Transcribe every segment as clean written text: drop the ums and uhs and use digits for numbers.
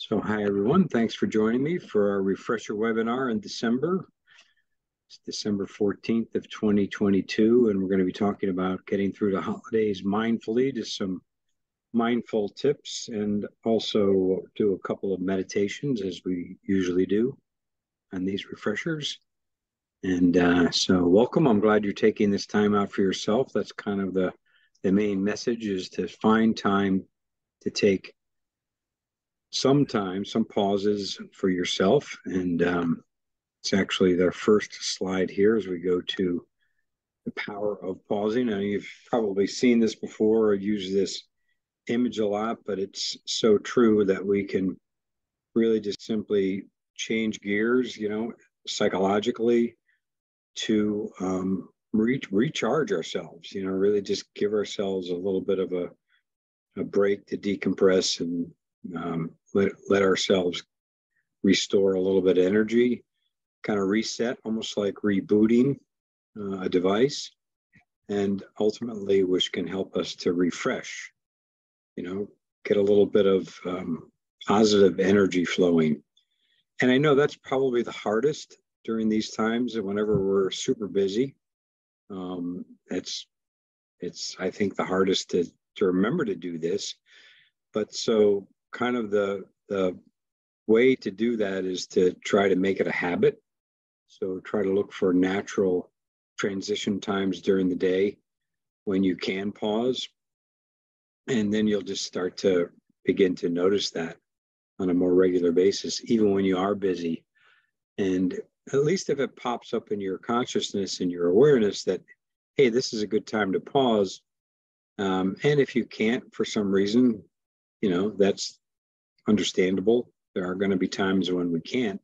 So hi everyone, thanks for joining me for our refresher webinar in December. It's December 14th of 2022, and we're going to be talking about getting through the holidays mindfully, just some mindful tips, and also do a couple of meditations as we usually do on these refreshers. And so welcome. I'm glad you're taking this time out for yourself. That's kind of the main message, is to find time to take some pauses for yourself. And it's actually the first slide here as we go to the power of pausing. Now, you've probably seen this before or used this image a lot, but it's so true that we can really just simply change gears, psychologically to recharge ourselves, really just give ourselves a little bit of a break to decompress and let ourselves restore a little bit of energy, kind of reset, almost like rebooting a device, and ultimately which can help us to refresh, get a little bit of positive energy flowing. And I know that's probably the hardest during these times, and whenever we're super busy. It's I think the hardest to remember to do this. But so kind of the way to do that is to try to make it a habit. So try to look for natural transition times during the day when you can pause. And then you'll just start to begin to notice that on a more regular basis, even when you are busy. And at least if it pops up in your consciousness and your awareness that, hey, this is a good time to pause. And if you can't for some reason, that's understandable. There are going to be times when we can't.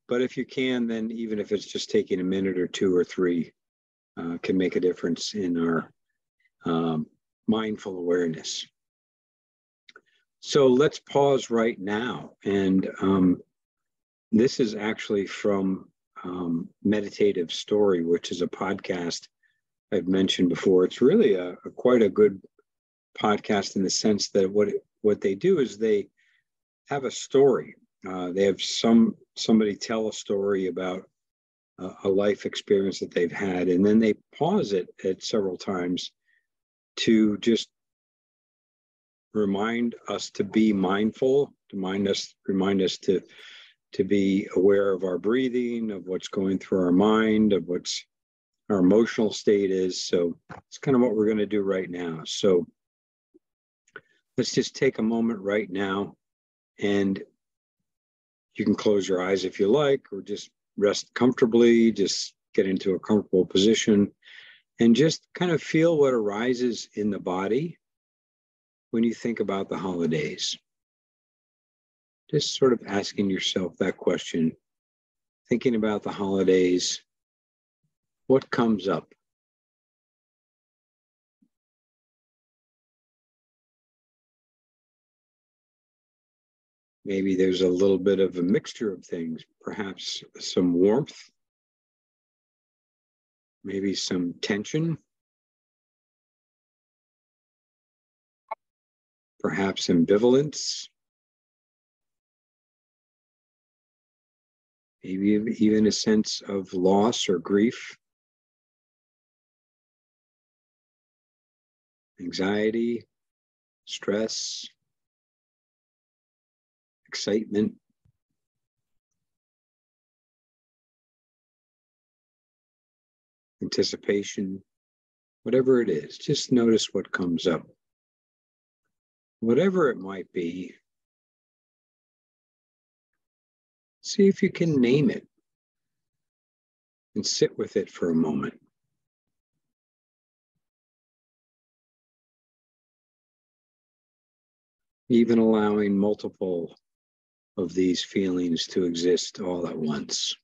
But if you can, then even if it's just taking a minute or two or three, can make a difference in our mindful awareness. So let's pause right now. And this is actually from Meditative Story, which is a podcast I've mentioned before. It's really quite a good podcast in the sense that what they do is they have a story. They have somebody tell a story about a life experience that they've had, and then they pause it at several times to just remind us to be mindful, to remind us to be aware of our breathing, of what's going through our mind, of what's our emotional state is. So it's kind of what we're going to do right now. So let's just take a moment right now, and you can close your eyes if you like, or just rest comfortably, just get into a comfortable position and just kind of feel what arises in the body when you think about the holidays. Just sort of asking yourself that question, thinking about the holidays, what comes up? Maybe there's a little bit of a mixture of things, perhaps some warmth, maybe some tension, perhaps ambivalence, maybe even a sense of loss or grief, anxiety, stress, excitement, anticipation, whatever it is, just notice what comes up. Whatever it might be, see if you can name it and sit with it for a moment. Even allowing multiple of these feelings to exist all at once.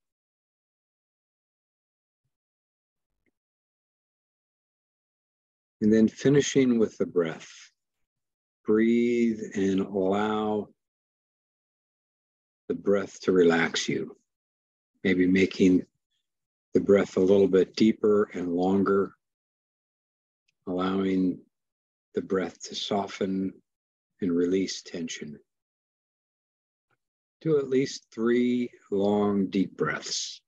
And then finishing with the breath. Breathe and allow the breath to relax you. Maybe making the breath a little bit deeper and longer, allowing the breath to soften and release tension. Do at least 3 long, deep breaths.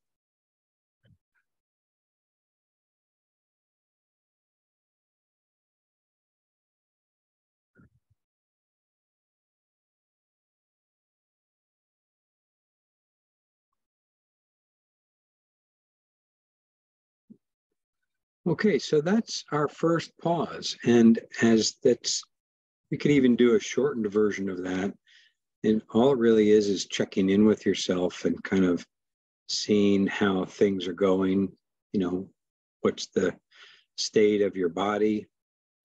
Okay, so that's our first pause. And as that's, we could even do a shortened version of that. And all it really is checking in with yourself and kind of seeing how things are going. You know, what's the state of your body?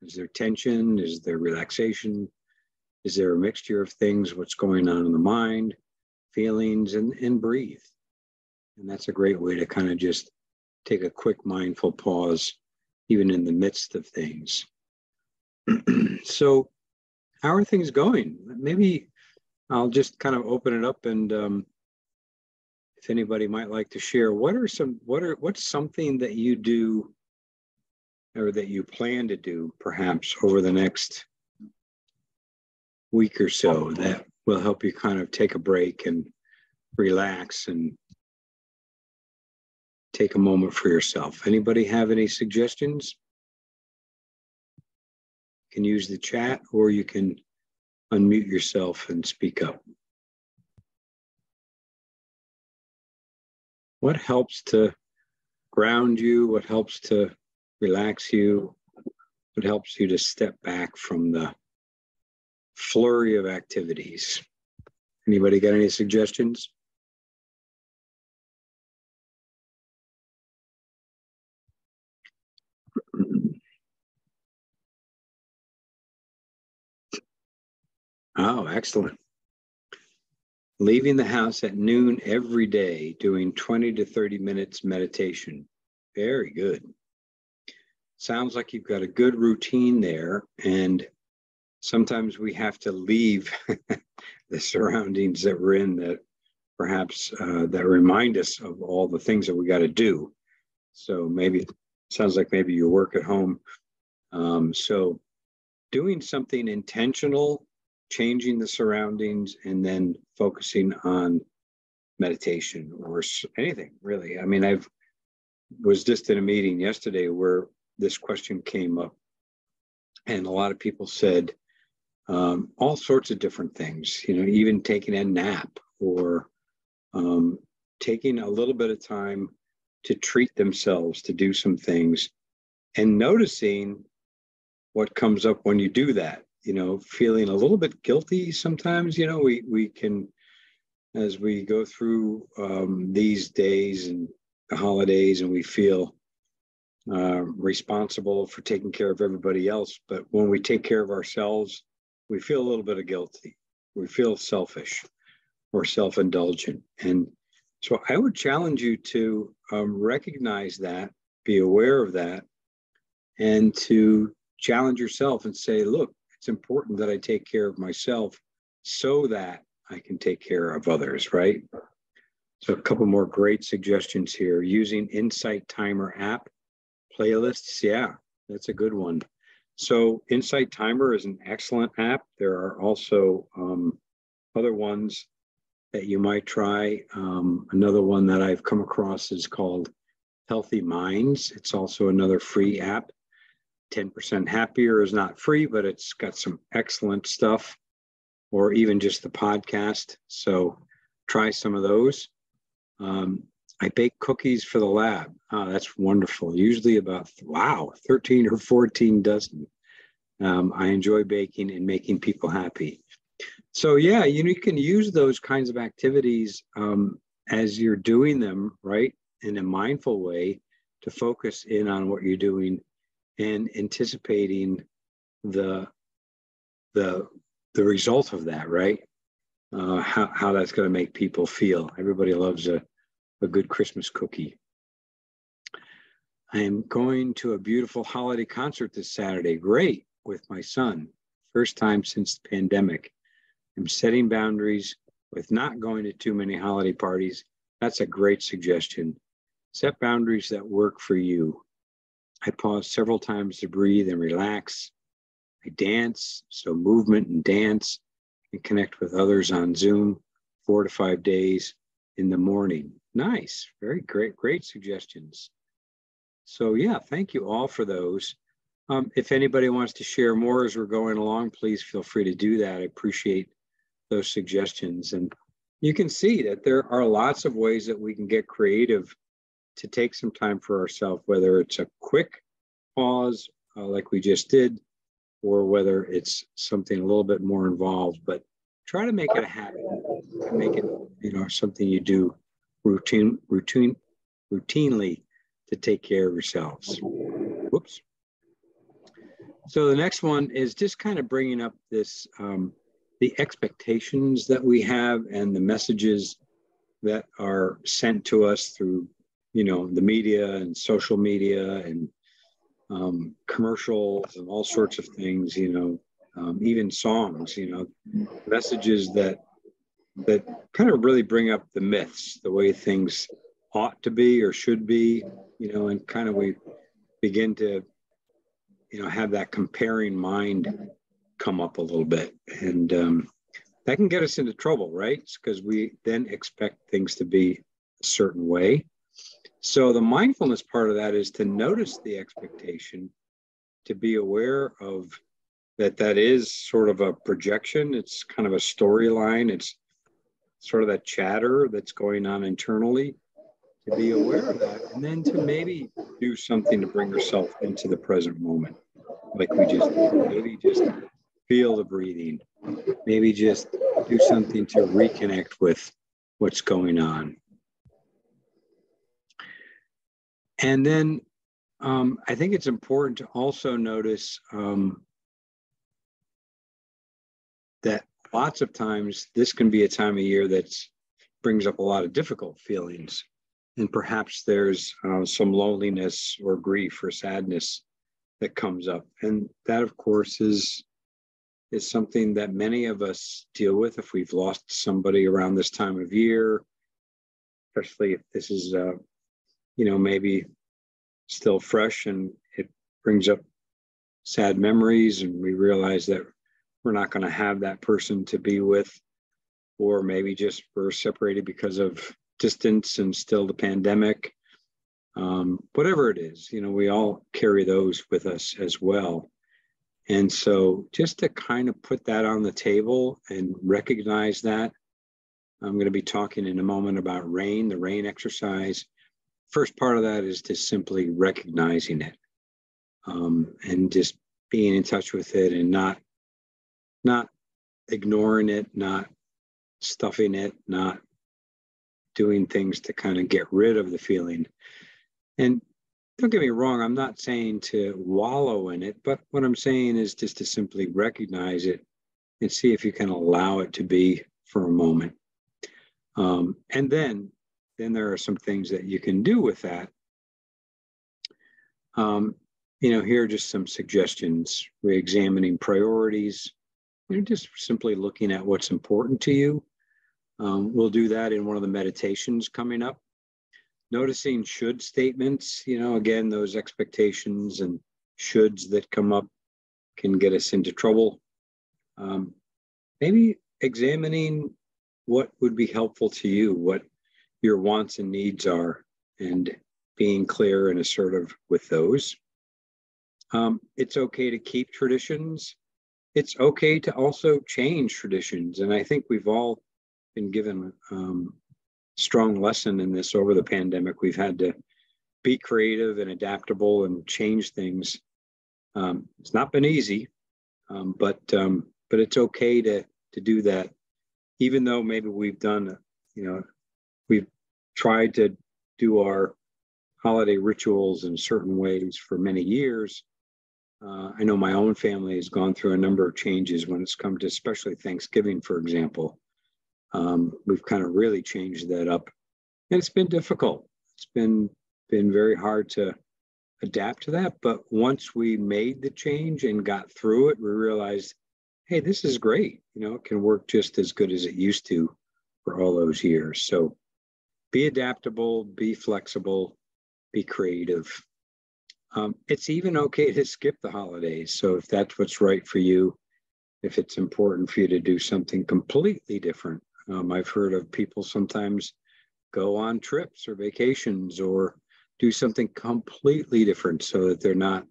Is there tension? Is there relaxation? Is there a mixture of things? What's going on in the mind, feelings, and breathe? And that's a great way to kind of just take a quick mindful pause, even in the midst of things. So, how are things going? Maybe I'll just kind of open it up, and if anybody might like to share, what's something that you do or that you plan to do perhaps over the next week or so that will help you kind of take a break and relax and take a moment for yourself. Anybody have any suggestions? You can use the chat or you can unmute yourself and speak up. What helps to ground you? What helps to relax you? What helps you to step back from the flurry of activities? Anybody got any suggestions? Oh, excellent. Leaving the house at noon every day, doing 20 to 30 minutes meditation. Very good. Sounds like you've got a good routine there. And sometimes we have to leave the surroundings that we're in that perhaps that remind us of all the things that we got to do. So maybe it sounds like maybe you work at home. So doing something intentional, changing the surroundings, and then focusing on meditation or anything really. I mean, I was just in a meeting yesterday where this question came up, and a lot of people said all sorts of different things, you know, even taking a nap or taking a little bit of time to treat themselves, to do some things, and noticing what comes up when you do that. You know, feeling a little bit guilty sometimes. You know, we can, as we go through these days and the holidays, and we feel responsible for taking care of everybody else. But when we take care of ourselves, we feel a little bit of guilty. We feel selfish or self-indulgent. And so I would challenge you to recognize that, be aware of that, and to challenge yourself and say, look, it's important that I take care of myself so that I can take care of others, right? So a couple more great suggestions here. Using Insight Timer app playlists. Yeah, that's a good one. So Insight Timer is an excellent app. There are also other ones that you might try. Another one that I've come across is called Healthy Minds. It's also another free app. 10% Happier is not free, but it's got some excellent stuff, or even just the podcast. So try some of those. I bake cookies for the lab. Oh, that's wonderful. Usually about, 13 or 14 dozen. I enjoy baking and making people happy. So yeah, you can use those kinds of activities as you're doing them, right, in a mindful way, to focus in on what you're doing and anticipating the result of that, right? How that's going to make people feel. Everybody loves a good Christmas cookie. I am going to a beautiful holiday concert this Saturday. Great, with my son. First time since the pandemic. I'm setting boundaries with not going to too many holiday parties. That's a great suggestion. Set boundaries that work for you. I pause several times to breathe and relax. I dance, so movement and dance, and connect with others on Zoom. 4 to 5 days in the morning. Nice. Very great suggestions. So yeah, thank you all for those. If anybody wants to share more as we're going along, please feel free to do that. I appreciate those suggestions. And you can see that there are lots of ways that we can get creative to take some time for ourselves, whether it's a quick pause like we just did, or whether it's something a little bit more involved. But try to make it a habit, make it, something you do routinely to take care of yourselves. Whoops. So the next one is just kind of bringing up this, the expectations that we have and the messages that are sent to us through, the media and social media and commercials and all sorts of things, even songs, messages that kind of really bring up the myths, the way things ought to be or should be, and kind of we begin to, have that comparing mind come up a little bit. And that can get us into trouble, right? Because we then expect things to be a certain way. So the mindfulness part of that is to notice the expectation, to be aware of that is sort of a projection. It's kind of a storyline. It's sort of that chatter that's going on internally, to be aware of that, and then to maybe do something to bring yourself into the present moment, like we just did. Maybe just feel the breathing, maybe just do something to reconnect with what's going on. And then I think it's important to also notice that lots of times this can be a time of year that brings up a lot of difficult feelings. And perhaps there's some loneliness or grief or sadness that comes up. And that, of course, is something that many of us deal with if we've lost somebody around this time of year, especially if this is, maybe still fresh and it brings up sad memories and we realize that we're not going to have that person to be with, or maybe just we're separated because of distance and still the pandemic. Whatever it is, we all carry those with us as well. And so just to kind of put that on the table and recognize that, I'm going to be talking in a moment about rain, the rain exercise. First part of that is just simply recognizing it and just being in touch with it and not ignoring it, not stuffing it, not doing things to kind of get rid of the feeling. And don't get me wrong, I'm not saying to wallow in it, but what I'm saying is just to simply recognize it and see if you can allow it to be for a moment. And then there are some things that you can do with that. Here are just some suggestions: re-examining priorities, just simply looking at what's important to you. We'll do that in one of the meditations coming up. Noticing should statements, again, those expectations and shoulds that come up can get us into trouble. Maybe examining what would be helpful to you, what your wants and needs are, and being clear and assertive with those. It's okay to keep traditions. It's okay to also change traditions. And I think we've all been given strong lesson in this over the pandemic. We've had to be creative and adaptable and change things. It's not been easy, but it's okay to do that, even though maybe we've done, we've tried to do our holiday rituals in certain ways for many years. I know my own family has gone through a number of changes when it's come to especially Thanksgiving, for example. We've kind of really changed that up, and it's been difficult. It's been very hard to adapt to that. But once we made the change and got through it, we realized, hey, this is great. It can work just as good as it used to for all those years. So be adaptable, be flexible, be creative. It's even okay to skip the holidays. So if that's what's right for you, if it's important for you to do something completely different, I've heard of people sometimes go on trips or vacations or do something completely different so that they're not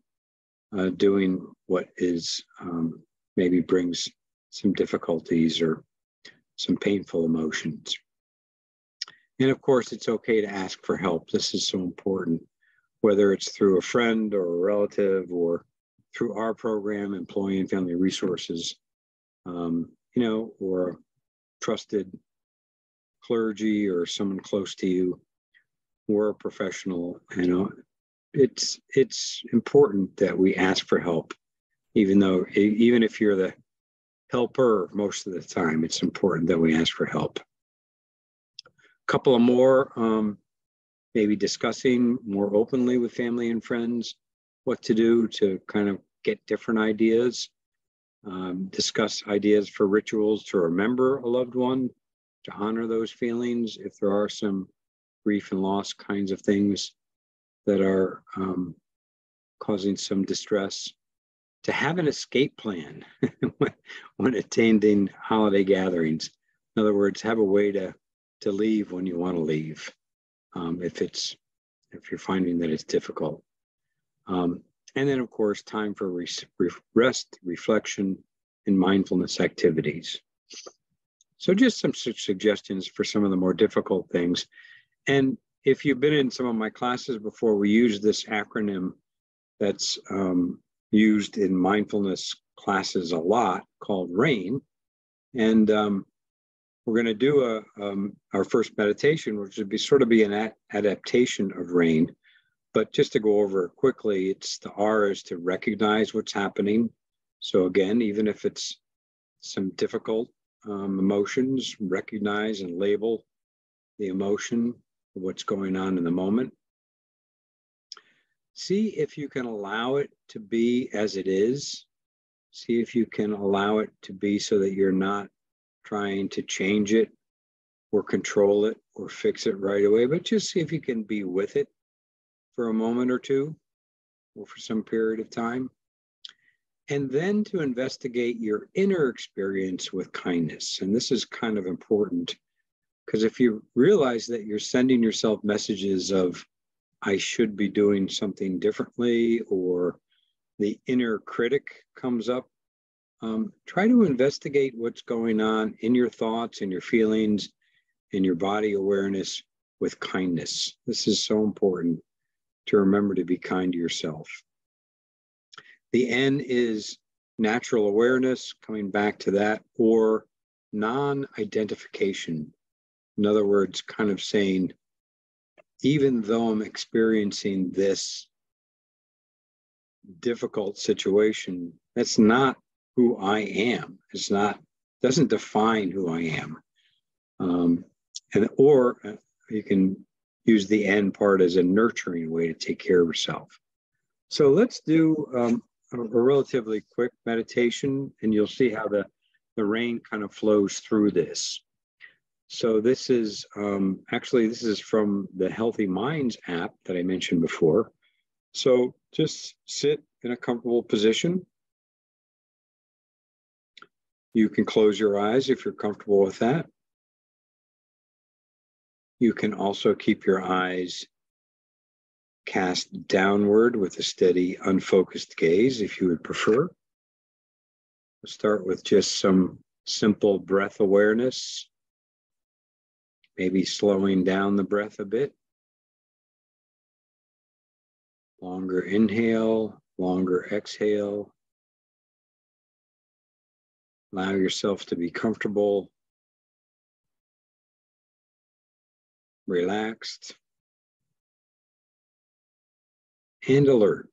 doing what is maybe brings some difficulties or some painful emotions. And of course, it's okay to ask for help. This is so important, whether it's through a friend or a relative or through our program, Employee and Family Resources, or a trusted clergy or someone close to you, or a professional. It's important that we ask for help, even if you're the helper most of the time, it's important that we ask for help. A couple of more, maybe discussing more openly with family and friends what to do to kind of get different ideas. Discuss ideas for rituals to remember a loved one, to honor those feelings if there are some grief and loss kinds of things that are causing some distress. To have an escape plan when attending holiday gatherings. In other words, have a way to leave when you want to leave, if you're finding that it's difficult. And then, of course, time for rest, reflection, and mindfulness activities. So just some suggestions for some of the more difficult things. And if you've been in some of my classes before, we use this acronym that's used in mindfulness classes a lot, called RAIN. And we're going to do our first meditation, which would be an adaptation of RAIN. But just to go over it quickly, it's the R is to recognize what's happening. So again, even if it's some difficult emotions, recognize and label the emotion, what's going on in the moment. See if you can allow it to be as it is. See if you can allow it to be so that you're not trying to change it or control it or fix it right away, but just see if you can be with it for a moment or two or for some period of time. And then to investigate your inner experience with kindness. And this is kind of important because if you realize that you're sending yourself messages of, I should be doing something differently, or the inner critic comes up, try to investigate what's going on in your thoughts and your feelings and your body awareness with kindness. This is so important to remember to be kind to yourself. The N is natural awareness, coming back to that, or non-identification. In other words, kind of saying, even though I'm experiencing this difficult situation, that's not who I am. Doesn't define who I am. Or you can use the N part as a nurturing way to take care of yourself. So let's do a relatively quick meditation, and you'll see how the RAIN kind of flows through this. So this is this is from the Healthy Minds app that I mentioned before. So just sit in a comfortable position. You can close your eyes if you're comfortable with that. You can also keep your eyes cast downward with a steady, unfocused gaze if you would prefer. We'll start with just some simple breath awareness, maybe slowing down the breath a bit. Longer inhale, longer exhale. Allow yourself to be comfortable, relaxed, and alert.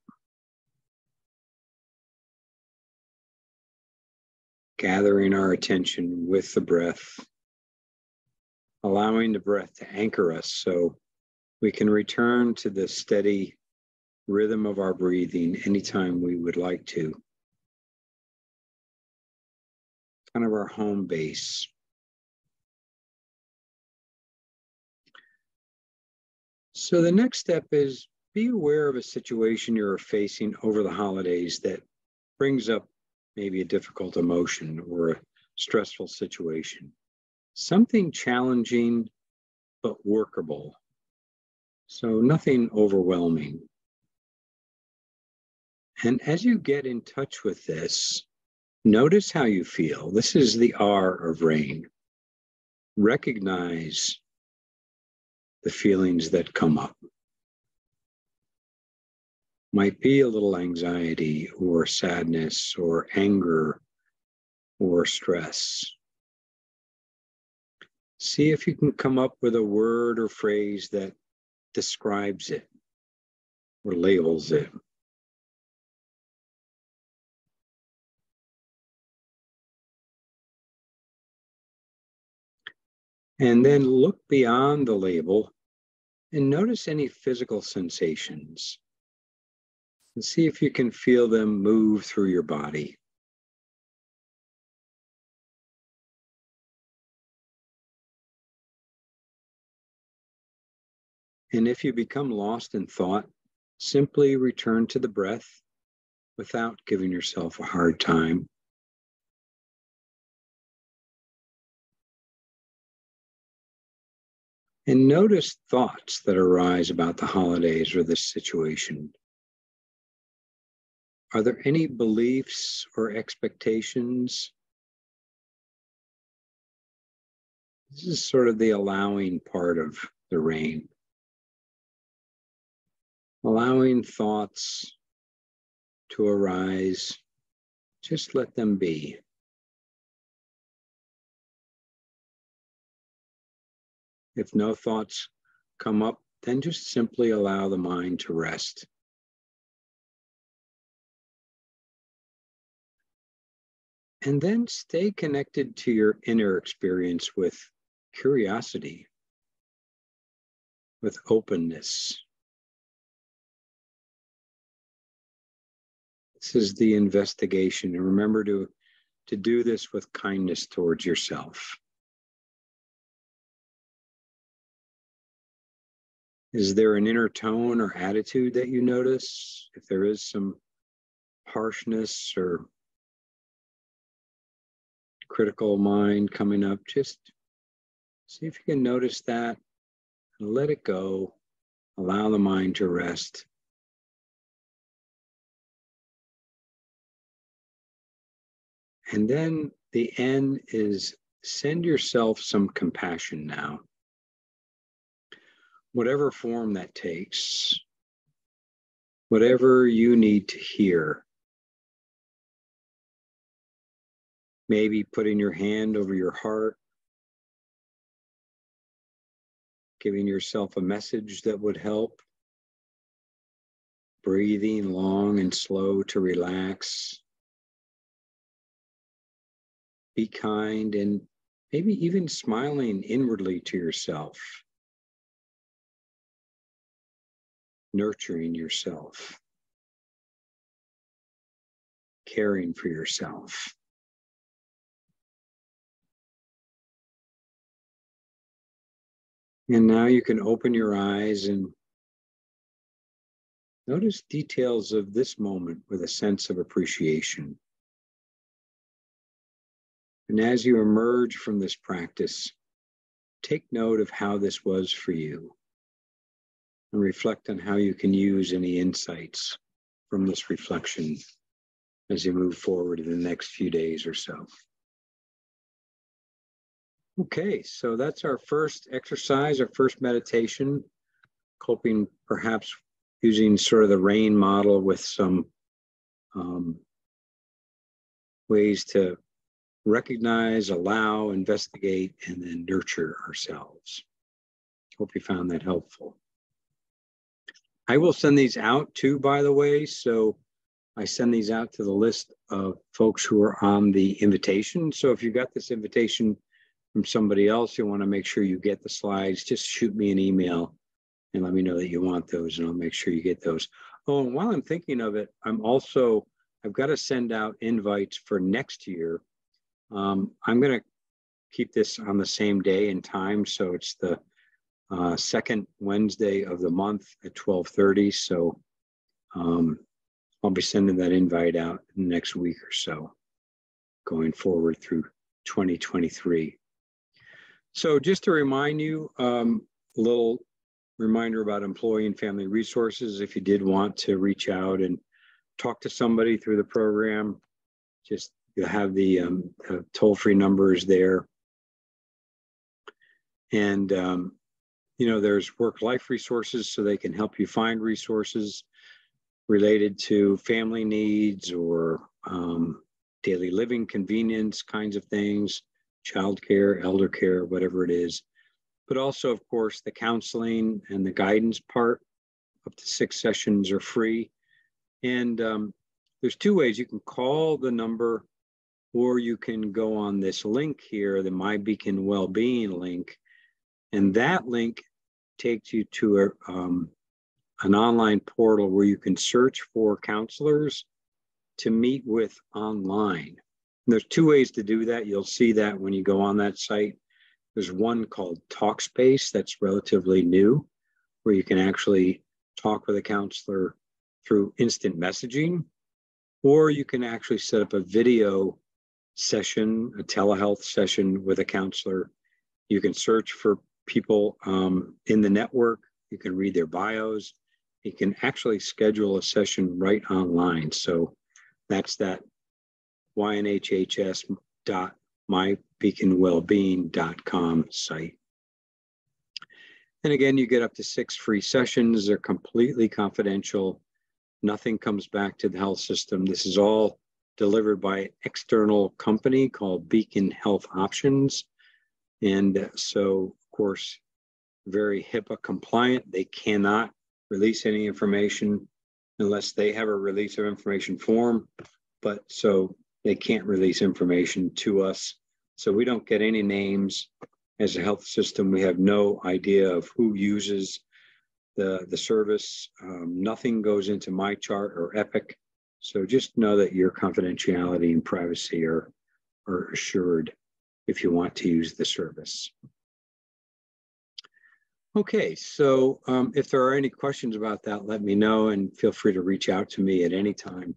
Gathering our attention with the breath, allowing the breath to anchor us so we can return to the steady rhythm of our breathing anytime we would like to. Kind of our home base. So the next step is be aware of a situation you're facing over the holidays that brings up maybe a difficult emotion or a stressful situation. Something challenging but workable. So nothing overwhelming. And as you get in touch with this, notice how you feel. This is the R of rain. Recognize the feelings that come up. Might be a little anxiety or sadness or anger or stress. See if you can come up with a word or phrase that describes it or labels it. And then look beyond the label and notice any physical sensations. And see if you can feel them move through your body. And if you become lost in thought, simply return to the breath without giving yourself a hard time. And notice thoughts that arise about the holidays or this situation. Are there any beliefs or expectations? This is sort of the allowing part of the rain. Allowing thoughts to arise, just let them be. If no thoughts come up, then just simply allow the mind to rest. And then stay connected to your inner experience with curiosity, with openness. This is the investigation. And remember to do this with kindness towards yourself. Is there an inner tone or attitude that you notice? If there is some harshness or critical mind coming up, just see if you can notice that and let it go. Allow the mind to rest. And then the N is send yourself some compassion now. Whatever form that takes, whatever you need to hear. Maybe putting your hand over your heart, giving yourself a message that would help, breathing long and slow to relax. Be kind and maybe even smiling inwardly to yourself. Nurturing yourself. Caring for yourself. And now you can open your eyes and notice details of this moment with a sense of appreciation. And as you emerge from this practice, take note of how this was for you and reflect on how you can use any insights from this reflection as you move forward in the next few days or so. Okay, so that's our first exercise, our first meditation, coping perhaps using sort of the RAIN model with some ways to recognize, allow, investigate, and then nurture ourselves. Hope you found that helpful. I will send these out too, by the way. So I send these out to the list of folks who are on the invitation. So if you got this invitation from somebody else, you want to make sure you get the slides, just shoot me an email and let me know that you want those, and I'll make sure you get those. Oh, and while I'm thinking of it, I've got to send out invites for next year. I'm going to keep this on the same day and time. So it's the second Wednesday of the month at 12:30. So I'll be sending that invite out in the next week or so, going forward through 2023. So just to remind you, a little reminder about employee and family resources. If you did want to reach out and talk to somebody through the program, just you have the toll-free numbers there. And, there's work-life resources, so they can help you find resources related to family needs or daily living convenience kinds of things, childcare, elder care, whatever it is. But also, of course, the counseling and the guidance part. Up to 6 sessions are free. And there's 2 ways. You can call the number, or you can go on this link here, the My Beacon Wellbeing link. And that link takes you to an online portal where you can search for counselors to meet with online. And there's 2 ways to do that. You'll see that when you go on that site. There's one called Talkspace that's relatively new, where you can actually talk with a counselor through instant messaging, or you can actually set up a video session, a telehealth session with a counselor. You can search for people in the network. You can read their bios. You can actually schedule a session right online. So that's that ynhhs.mybeaconwellbeing.com site. And again, you get up to 6 free sessions. They're completely confidential. Nothing comes back to the health system. This is all delivered by an external company called Beacon Health Options. And so, of course, very HIPAA compliant. They cannot release any information unless they have a release of information form. But so they can't release information to us. So we don't get any names. As a health system, we have no idea of who uses the service. Nothing goes into MyChart or Epic. So just know that your confidentiality and privacy are assured if you want to use the service. Okay, so if there are any questions about that, let me know, and feel free to reach out to me at any time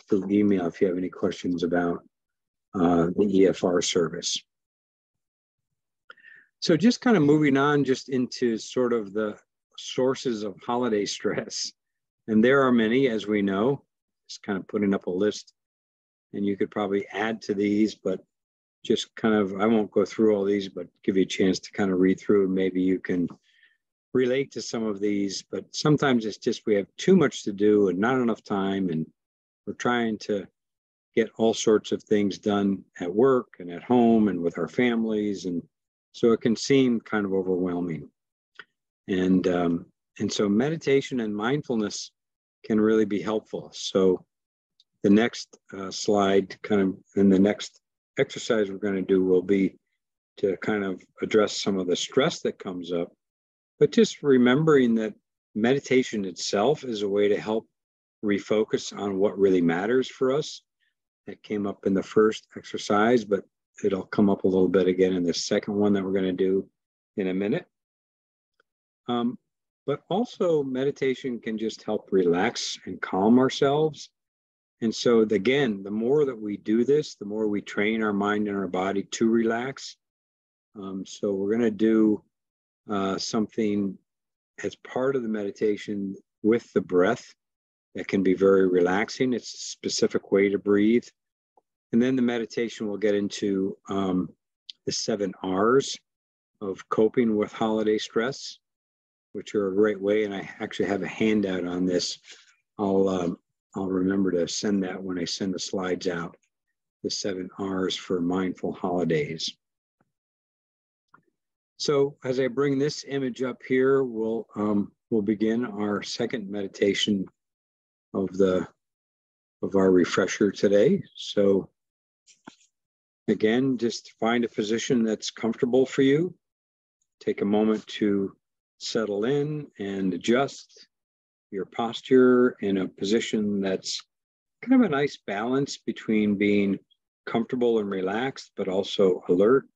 through email if you have any questions about the EFR service. So just kind of moving on just into sort of the sources of holiday stress. And there are many, as we know. Just kind of putting up a list, and you could probably add to these, but just kind of, I won't go through all these, but give you a chance to kind of read through, and maybe you can relate to some of these. But sometimes it's just we have too much to do and not enough time, and we're trying to get all sorts of things done at work and at home and with our families, and so it can seem kind of overwhelming. And so meditation and mindfulness can really be helpful. So the next slide, kind of, and the next exercise we're going to do will be to kind of address some of the stress that comes up, but just remembering that meditation itself is a way to help refocus on what really matters for us. That came up in the first exercise, but it'll come up a little bit again in the second one that we're going to do in a minute. But also meditation can just help relax and calm ourselves. And so again, the more that we do this, the more we train our mind and our body to relax. So we're going to do something as part of the meditation with the breath that can be very relaxing. It's a specific way to breathe. And then the meditation will get into the 7 R's of coping with holiday stress, which are a great way. And I actually have a handout on this. I'll remember to send that when I send the slides out, the 7 R's for mindful holidays. So as I bring this image up here, we'll begin our second meditation of our refresher today. So again, just find a position that's comfortable for you. Take a moment to settle in and adjust your posture in a position that's kind of a nice balance between being comfortable and relaxed, but also alert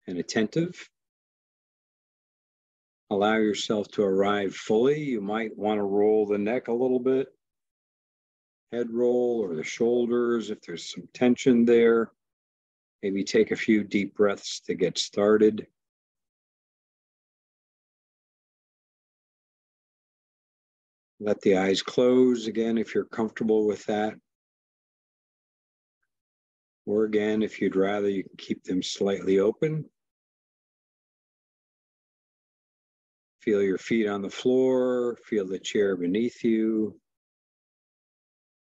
and attentive. Allow yourself to arrive fully. You might want to roll the neck a little bit, head roll, or the shoulders if there's some tension there. Maybe take a few deep breaths to get started. Let the eyes close again if you're comfortable with that. Or again, if you'd rather, you can keep them slightly open. Feel your feet on the floor, feel the chair beneath you.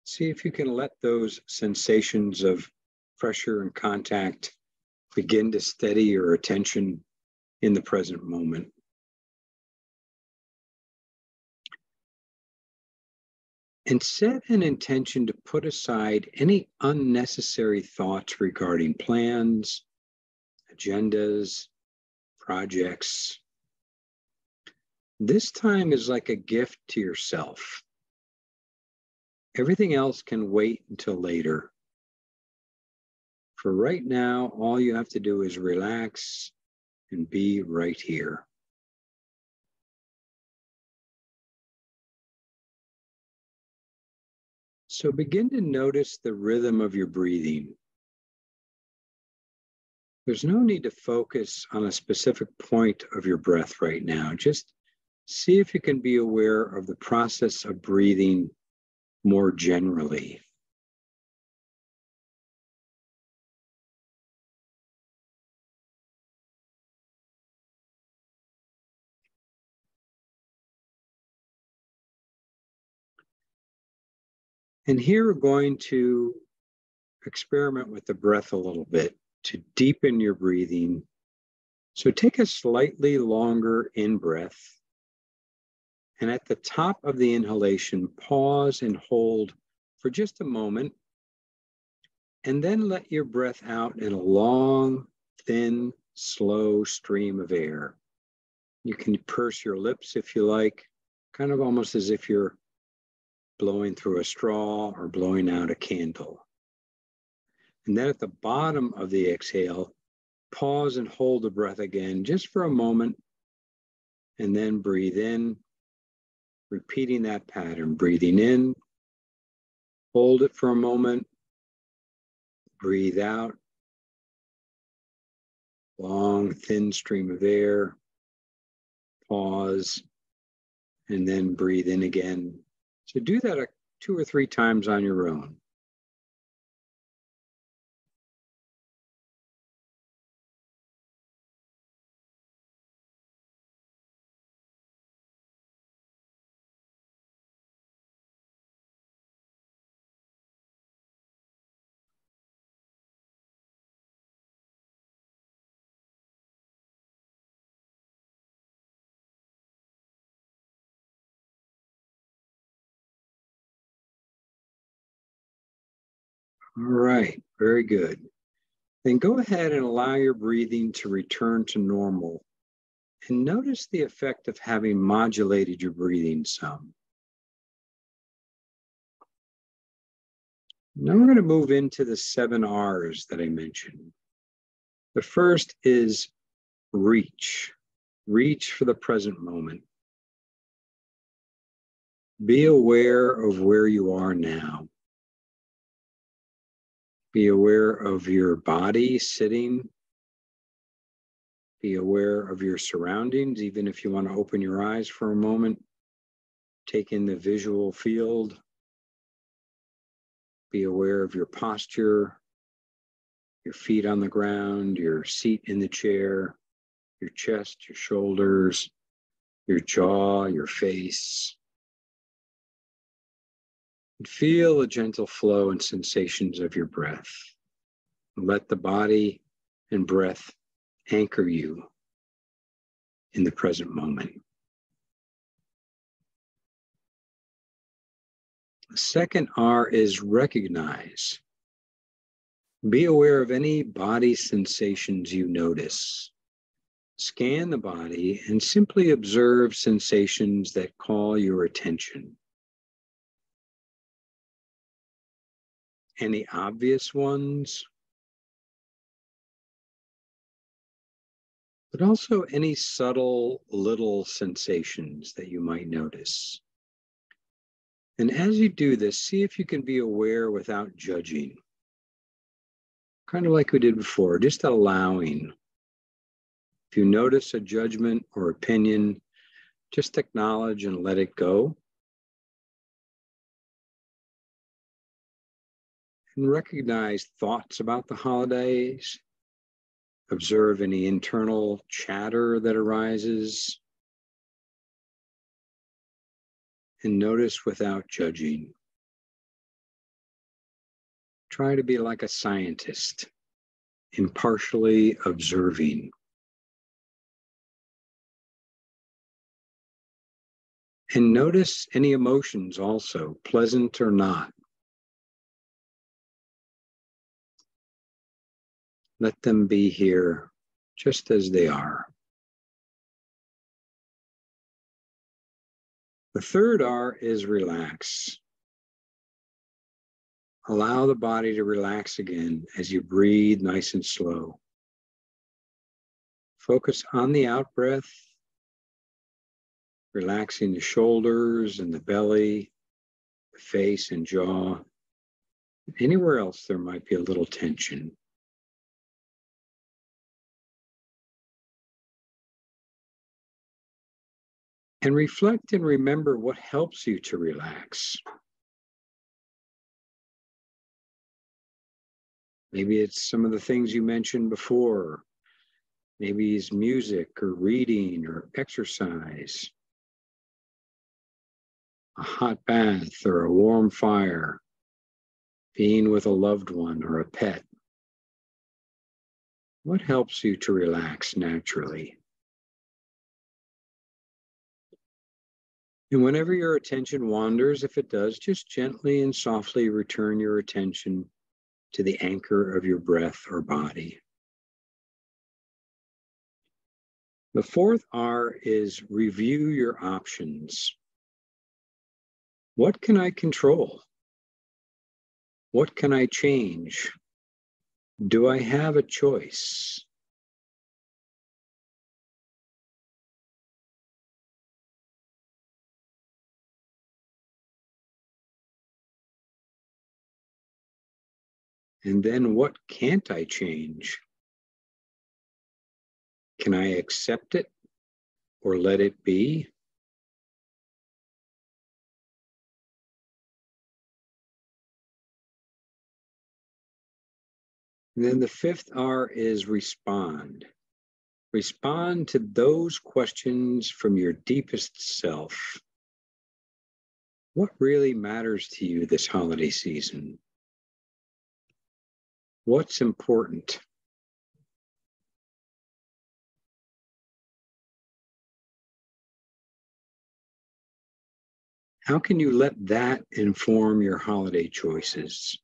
See if you can let those sensations of pressure and contact begin to steady your attention in the present moment. And set an intention to put aside any unnecessary thoughts regarding plans, agendas, projects. This time is like a gift to yourself. Everything else can wait until later. For right now, all you have to do is relax and be right here. So begin to notice the rhythm of your breathing. There's no need to focus on a specific point of your breath right now. Just see if you can be aware of the process of breathing more generally. And here we're going to experiment with the breath a little bit to deepen your breathing. So take a slightly longer in-breath. And at the top of the inhalation, pause and hold for just a moment. And then let your breath out in a long, thin, slow stream of air. You can purse your lips if you like, kind of almost as if you're blowing through a straw or blowing out a candle. And then at the bottom of the exhale, pause and hold the breath again just for a moment, and then breathe in, repeating that pattern. Breathing in, hold it for a moment, breathe out, long, thin stream of air, pause, and then breathe in again. So do that 2 or 3 times on your own. All right, very good. Then go ahead and allow your breathing to return to normal. And notice the effect of having modulated your breathing some. Now we're going to move into the 7 R's that I mentioned. The first is reach. Reach for the present moment. Be aware of where you are now. Be aware of your body sitting. Be aware of your surroundings, even if you want to open your eyes for a moment. Take in the visual field. Be aware of your posture, your feet on the ground, your seat in the chair, your chest, your shoulders, your jaw, your face. And feel a gentle flow and sensations of your breath. Let the body and breath anchor you in the present moment. The second R is recognize. Be aware of any body sensations you notice. Scan the body and simply observe sensations that call your attention. Any obvious ones, but also any subtle little sensations that you might notice. And as you do this, see if you can be aware without judging. Kind of like we did before, just allowing. If you notice a judgment or opinion, just acknowledge and let it go. and recognize thoughts about the holidays. Observe any internal chatter that arises. And notice without judging. Try to be like a scientist, impartially observing. And notice any emotions also, pleasant or not. Let them be here just as they are. The third R is relax. Allow the body to relax again as you breathe nice and slow. Focus on the out breath, relaxing the shoulders and the belly, the face and jaw. Anywhere else there might be a little tension. And reflect and remember what helps you to relax. Maybe it's some of the things you mentioned before. Maybe it's music or reading or exercise. A hot bath or a warm fire. Being with a loved one or a pet. What helps you to relax naturally? And whenever your attention wanders, if it does, just gently and softly return your attention to the anchor of your breath or body. The fourth R is review your options. What can I control? What can I change? Do I have a choice? And then what can't I change? Can I accept it or let it be? And then the fifth R is respond. Respond to those questions from your deepest self. What really matters to you this holiday season? What's important? How can you let that inform your holiday choices?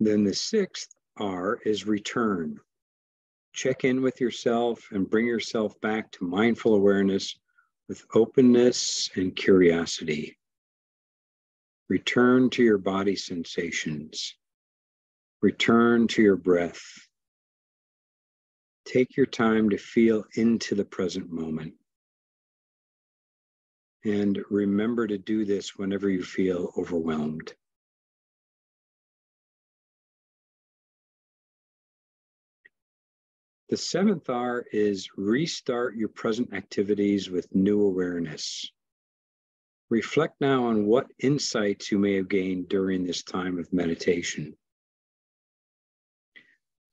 Then the sixth R is return. Check in with yourself and bring yourself back to mindful awareness with openness and curiosity. Return to your body sensations. Return to your breath. Take your time to feel into the present moment. And remember to do this whenever you feel overwhelmed. The seventh R is restart your present activities with new awareness. Reflect now on what insights you may have gained during this time of meditation.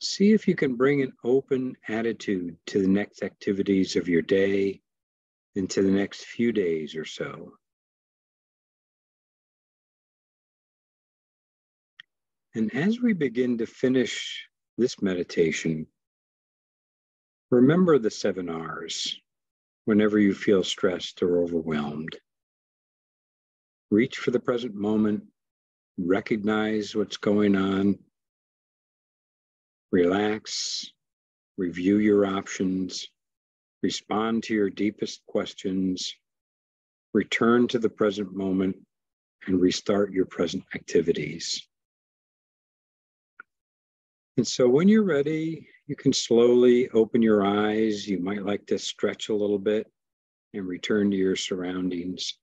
See if you can bring an open attitude to the next activities of your day and to the next few days or so. And as we begin to finish this meditation, remember the 7 R's whenever you feel stressed or overwhelmed. Reach for the present moment, recognize what's going on, relax, review your options, respond to your deepest questions, return to the present moment, and restart your present activities. And so when you're ready, you can slowly open your eyes. You might like to stretch a little bit and return to your surroundings.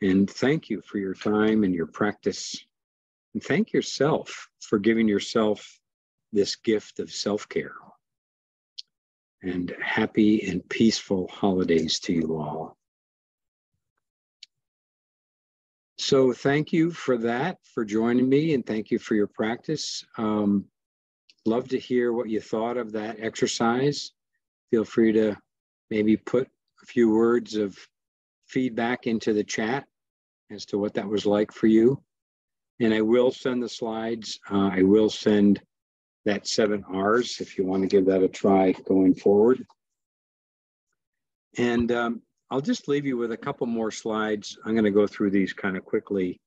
And thank you for your time and your practice. And thank yourself for giving yourself this gift of self-care. and happy and peaceful holidays to you all. So thank you for that, for joining me, and thank you for your practice. Love to hear what you thought of that exercise. Feel free to maybe put a few words of feedback into the chat as to what that was like for you. And I will send the slides. I will send that 7 R's if you want to give that a try going forward. And I'll just leave you with a couple more slides. I'm going to go through these kind of quickly.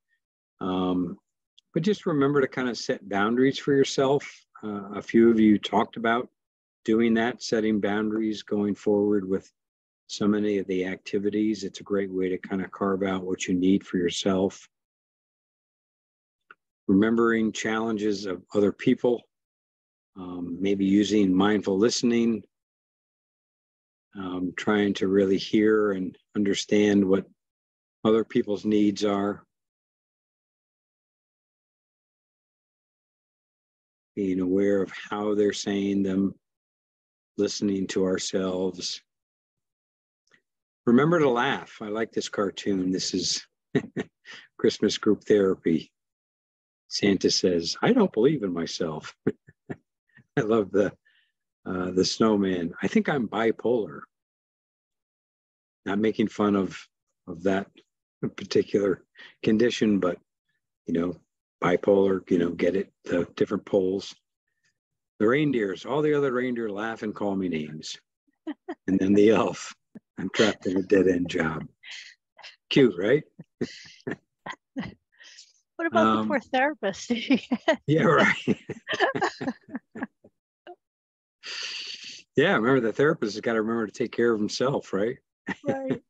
But just remember to kind of set boundaries for yourself. A few of you talked about doing that, setting boundaries going forward with so many of the activities. It's a great way to kind of carve out what you need for yourself. Remembering challenges of other people, maybe using mindful listening, trying to really hear and understand what other people's needs are. Being aware of how they're saying them, listening to ourselves. Remember to laugh. I like this cartoon. This is Christmas group therapy. Santa says, "I don't believe in myself." I love the snowman. I think I'm bipolar. Not making fun of that particular condition, but bipolar, get it, the different poles. The reindeers, all the other reindeer laugh and call me names. And then the elf, I'm trapped in a dead-end job. Cute, right? What about the poor therapist? Yeah, right. Yeah, remember the therapist has got to remember to take care of himself, right? Right.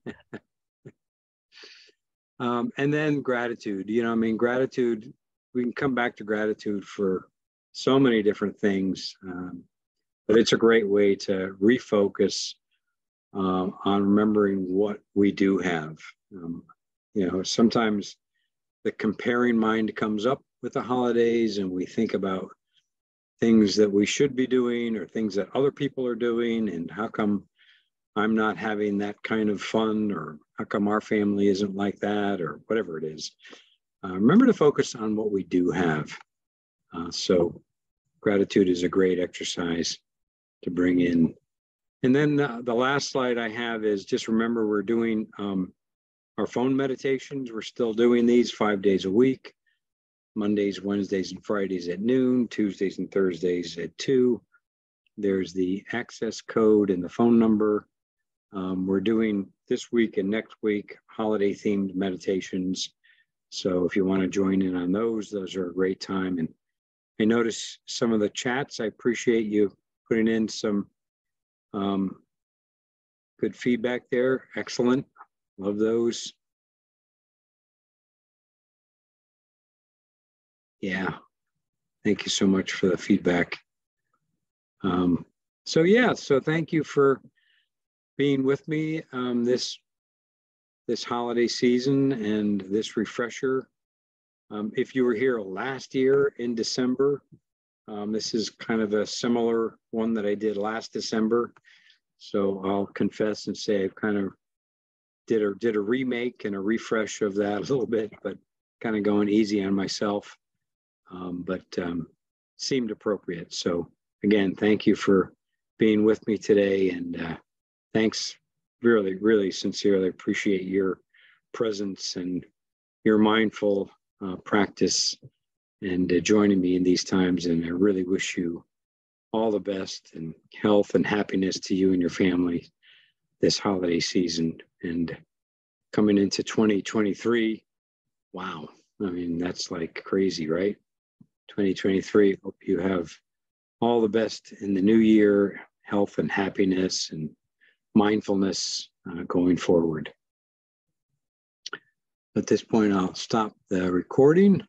And then gratitude. Gratitude, we can come back to gratitude for so many different things, but it's a great way to refocus on remembering what we do have. Sometimes the comparing mind comes up with the holidays and we think about things that we should be doing or things that other people are doing, and how come I'm not having that kind of fun, or how come our family isn't like that, or whatever it is. Remember to focus on what we do have. So gratitude is a great exercise to bring in. And then the last slide I have is just remember we're doing our phone meditations. We're still doing these 5 days a week, Mondays, Wednesdays, and Fridays at noon, Tuesdays and Thursdays at 2. There's the access code and the phone number. We're doing this week and next week holiday-themed meditations. So if you want to join in on those are a great time. And I notice some of the chats. I appreciate you putting in some good feedback there. Excellent. Love those. Yeah. Thank you so much for the feedback. So thank you for being with me this holiday season and this refresher. If you were here last year in December, this is kind of a similar one that I did last December. So I'll confess and say I've kind of did a remake and a refresh of that a little bit, but kind of going easy on myself, but seemed appropriate. So again, thank you for being with me today, and thanks. Really, really sincerely appreciate your presence and your mindful practice and joining me in these times. And I really wish you all the best and health and happiness to you and your family this holiday season. And coming into 2023, wow. I mean, that's like crazy, right? 2023, hope you have all the best in the new year, health and happiness and mindfulness going forward. At this point, I'll stop the recording